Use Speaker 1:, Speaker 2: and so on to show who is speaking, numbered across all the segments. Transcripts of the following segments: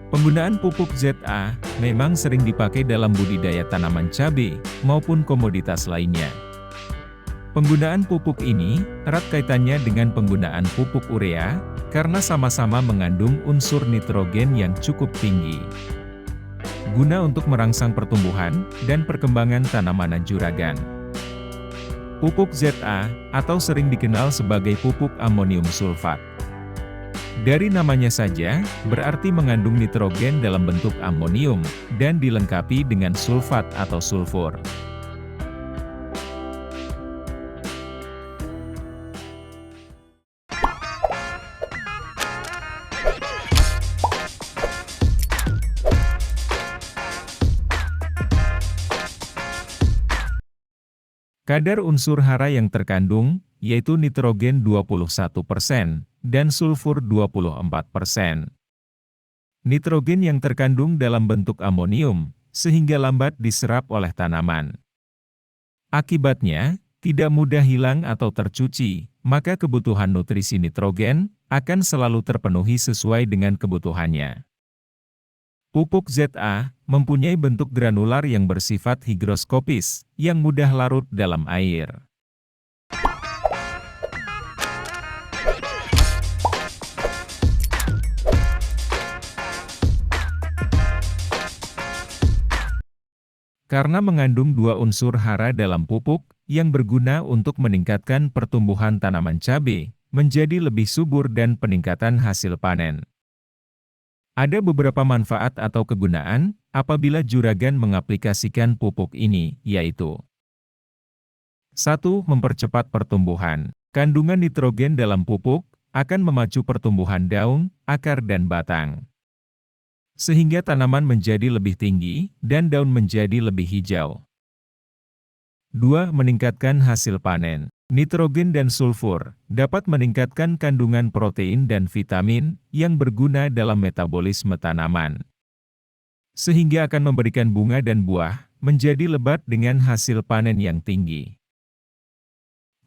Speaker 1: Penggunaan pupuk ZA memang sering dipakai dalam budidaya tanaman cabai maupun komoditas lainnya. Penggunaan pupuk ini erat kaitannya dengan penggunaan pupuk urea karena sama-sama mengandung unsur nitrogen yang cukup tinggi. Guna untuk merangsang pertumbuhan dan perkembangan tanaman juragan. Pupuk ZA atau sering dikenal sebagai pupuk amonium sulfat. Dari namanya saja, berarti mengandung nitrogen dalam bentuk amonium, dan dilengkapi dengan sulfat atau sulfur. Kadar unsur hara yang terkandung, yaitu nitrogen 21% dan sulfur 24%. Nitrogen yang terkandung dalam bentuk amonium, sehingga lambat diserap oleh tanaman. Akibatnya, tidak mudah hilang atau tercuci, maka kebutuhan nutrisi nitrogen akan selalu terpenuhi sesuai dengan kebutuhannya. Pupuk ZA mempunyai bentuk granular yang bersifat higroskopis, yang mudah larut dalam air. Karena mengandung dua unsur hara dalam pupuk, yang berguna untuk meningkatkan pertumbuhan tanaman cabai, menjadi lebih subur dan peningkatan hasil panen. Ada beberapa manfaat atau kegunaan apabila juragan mengaplikasikan pupuk ini, yaitu 1. Mempercepat pertumbuhan. Kandungan nitrogen dalam pupuk akan memacu pertumbuhan daun, akar dan batang. Sehingga tanaman menjadi lebih tinggi dan daun menjadi lebih hijau. 2. Meningkatkan hasil panen. Nitrogen dan sulfur dapat meningkatkan kandungan protein dan vitamin yang berguna dalam metabolisme tanaman. Sehingga akan memberikan bunga dan buah menjadi lebat dengan hasil panen yang tinggi.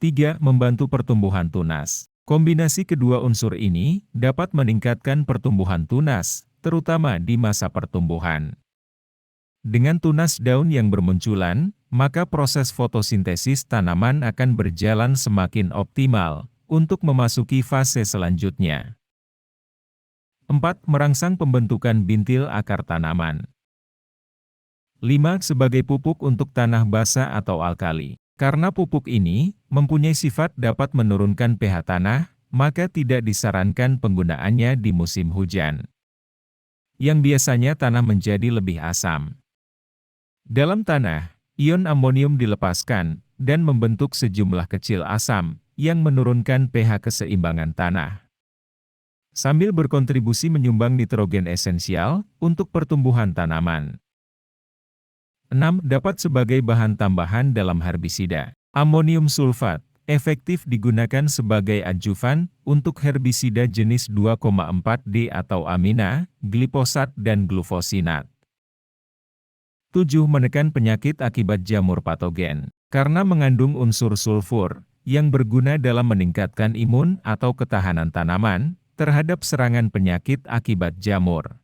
Speaker 1: 3. Membantu pertumbuhan tunas. Kombinasi kedua unsur ini dapat meningkatkan pertumbuhan tunas, terutama di masa pertumbuhan. Dengan tunas daun yang bermunculan, maka proses fotosintesis tanaman akan berjalan semakin optimal untuk memasuki fase selanjutnya. 4. Merangsang pembentukan bintil akar tanaman. 5. Sebagai pupuk untuk tanah basah atau alkali. Karena pupuk ini mempunyai sifat dapat menurunkan pH tanah, maka tidak disarankan penggunaannya di musim hujan, yang biasanya tanah menjadi lebih asam. Dalam tanah, ion amonium dilepaskan dan membentuk sejumlah kecil asam yang menurunkan pH keseimbangan tanah, sambil berkontribusi menyumbang nitrogen esensial untuk pertumbuhan tanaman. 6. Dapat sebagai bahan tambahan dalam herbisida. Amonium sulfat efektif digunakan sebagai adjuvan untuk herbisida jenis 2,4-D atau amina, glifosat dan glufosinat. 7. Menekan penyakit akibat jamur patogen. Karena mengandung unsur sulfur, yang berguna dalam meningkatkan imun atau ketahanan tanaman terhadap serangan penyakit akibat jamur.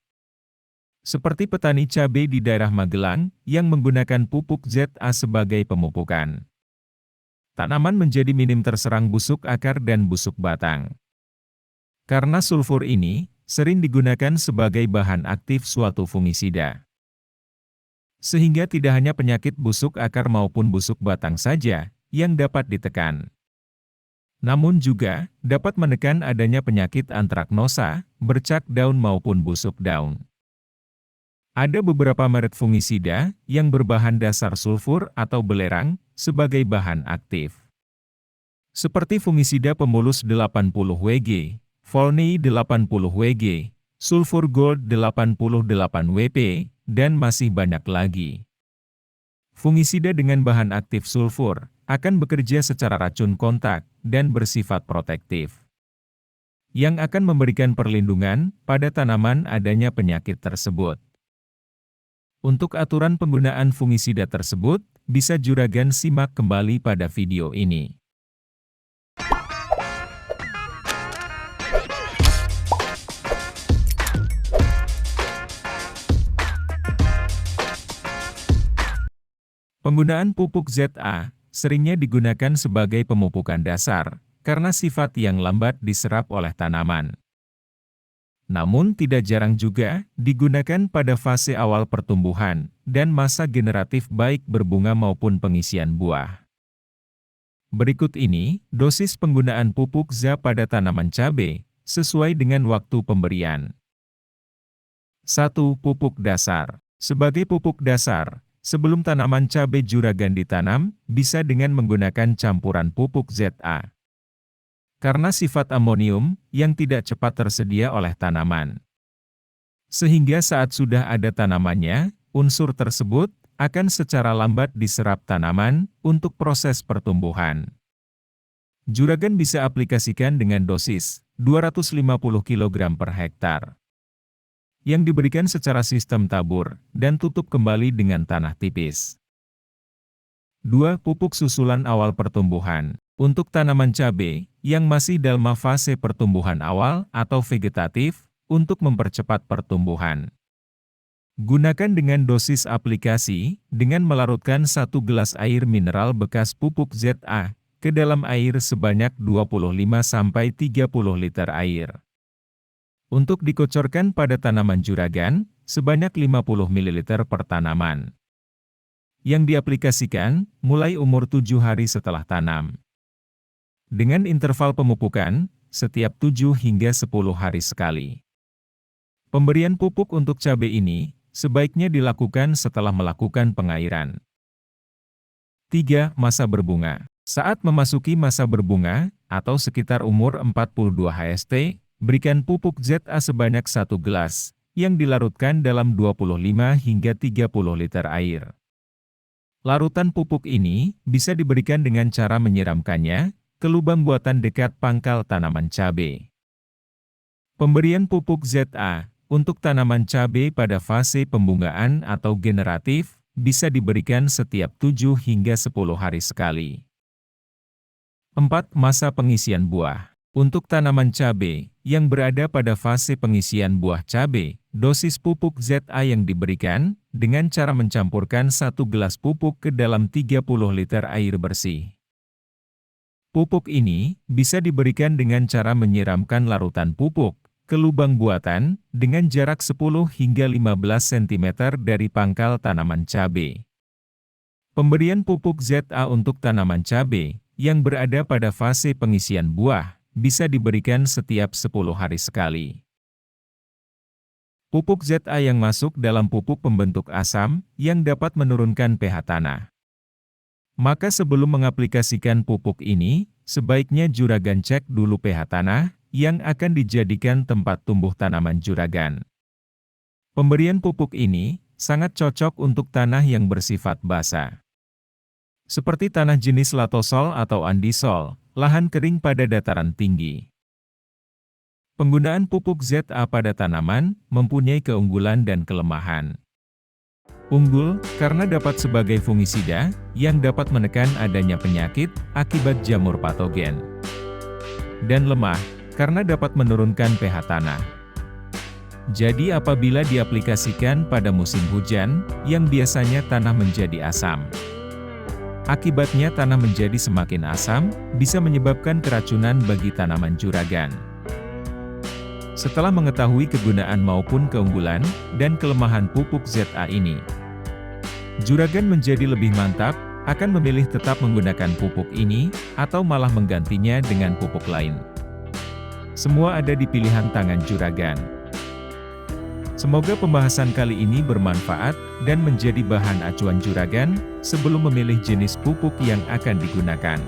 Speaker 1: Seperti petani cabai di daerah Magelang, yang menggunakan pupuk ZA sebagai pemupukan. Tanaman menjadi minim terserang busuk akar dan busuk batang. Karena sulfur ini sering digunakan sebagai bahan aktif suatu fungisida. Sehingga tidak hanya penyakit busuk akar maupun busuk batang saja yang dapat ditekan, namun juga dapat menekan adanya penyakit antraknosa, bercak daun maupun busuk daun. Ada beberapa merek fungisida yang berbahan dasar sulfur atau belerang sebagai bahan aktif. Seperti fungisida pemulus 80 Wg, Volney 80 Wg, Sulfur Gold 88 WP, dan masih banyak lagi. Fungisida dengan bahan aktif sulfur akan bekerja secara racun kontak dan bersifat protektif, yang akan memberikan perlindungan pada tanaman adanya penyakit tersebut. Untuk aturan penggunaan fungisida tersebut, bisa juragan simak kembali pada video ini. Penggunaan pupuk ZA seringnya digunakan sebagai pemupukan dasar, karena sifat yang lambat diserap oleh tanaman. Namun tidak jarang juga digunakan pada fase awal pertumbuhan dan masa generatif baik berbunga maupun pengisian buah. Berikut ini dosis penggunaan pupuk ZA pada tanaman cabai sesuai dengan waktu pemberian. 1. Pupuk dasar. Sebagai pupuk dasar, sebelum tanaman cabai juragan ditanam, bisa dengan menggunakan campuran pupuk ZA. Karena sifat amonium yang tidak cepat tersedia oleh tanaman. Sehingga saat sudah ada tanamannya, unsur tersebut akan secara lambat diserap tanaman untuk proses pertumbuhan. Juragan bisa aplikasikan dengan dosis 250 kg per hektar. Yang diberikan secara sistem tabur dan tutup kembali dengan tanah tipis. 2. Pupuk susulan awal pertumbuhan. Untuk tanaman cabai yang masih dalam fase pertumbuhan awal atau vegetatif, untuk mempercepat pertumbuhan. Gunakan dengan dosis aplikasi, dengan melarutkan 1 gelas air mineral bekas pupuk ZA ke dalam air sebanyak 25–30 liter air. Untuk dikocorkan pada tanaman juragan, sebanyak 50 ml per tanaman. Yang diaplikasikan, mulai umur 7 hari setelah tanam. Dengan interval pemupukan, setiap 7 hingga 10 hari sekali. Pemberian pupuk untuk cabai ini, sebaiknya dilakukan setelah melakukan pengairan. 3. Masa berbunga. Saat memasuki masa berbunga, atau sekitar umur 42 HST, berikan pupuk ZA sebanyak 1 gelas, yang dilarutkan dalam 25 hingga 30 liter air. Larutan pupuk ini, bisa diberikan dengan cara menyiramkannya ke lubang buatan dekat pangkal tanaman cabai. Pemberian pupuk ZA untuk tanaman cabai pada fase pembungaan atau generatif bisa diberikan setiap 7 hingga 10 hari sekali. 4. Masa pengisian buah. Untuk tanaman cabai yang berada pada fase pengisian buah cabai, dosis pupuk ZA yang diberikan dengan cara mencampurkan 1 gelas pupuk ke dalam 30 liter air bersih. Pupuk ini bisa diberikan dengan cara menyiramkan larutan pupuk ke lubang buatan dengan jarak 10 hingga 15 cm dari pangkal tanaman cabai. Pemberian pupuk ZA untuk tanaman cabai yang berada pada fase pengisian buah bisa diberikan setiap 10 hari sekali. Pupuk ZA yang masuk dalam pupuk pembentuk asam yang dapat menurunkan pH tanah. Maka sebelum mengaplikasikan pupuk ini, sebaiknya juragan cek dulu pH tanah yang akan dijadikan tempat tumbuh tanaman juragan. Pemberian pupuk ini sangat cocok untuk tanah yang bersifat basah. Seperti tanah jenis latosol atau andisol, lahan kering pada dataran tinggi. Penggunaan pupuk ZA pada tanaman mempunyai keunggulan dan kelemahan. Unggul, karena dapat sebagai fungisida, yang dapat menekan adanya penyakit akibat jamur patogen. Dan lemah, karena dapat menurunkan pH tanah. Jadi apabila diaplikasikan pada musim hujan, yang biasanya tanah menjadi asam. Akibatnya tanah menjadi semakin asam, bisa menyebabkan keracunan bagi tanaman juragan. Setelah mengetahui kegunaan maupun keunggulan dan kelemahan pupuk ZA ini, juragan menjadi lebih mantap, akan memilih tetap menggunakan pupuk ini, atau malah menggantinya dengan pupuk lain. Semua ada di pilihan tangan juragan. Semoga pembahasan kali ini bermanfaat, dan menjadi bahan acuan juragan, sebelum memilih jenis pupuk yang akan digunakan.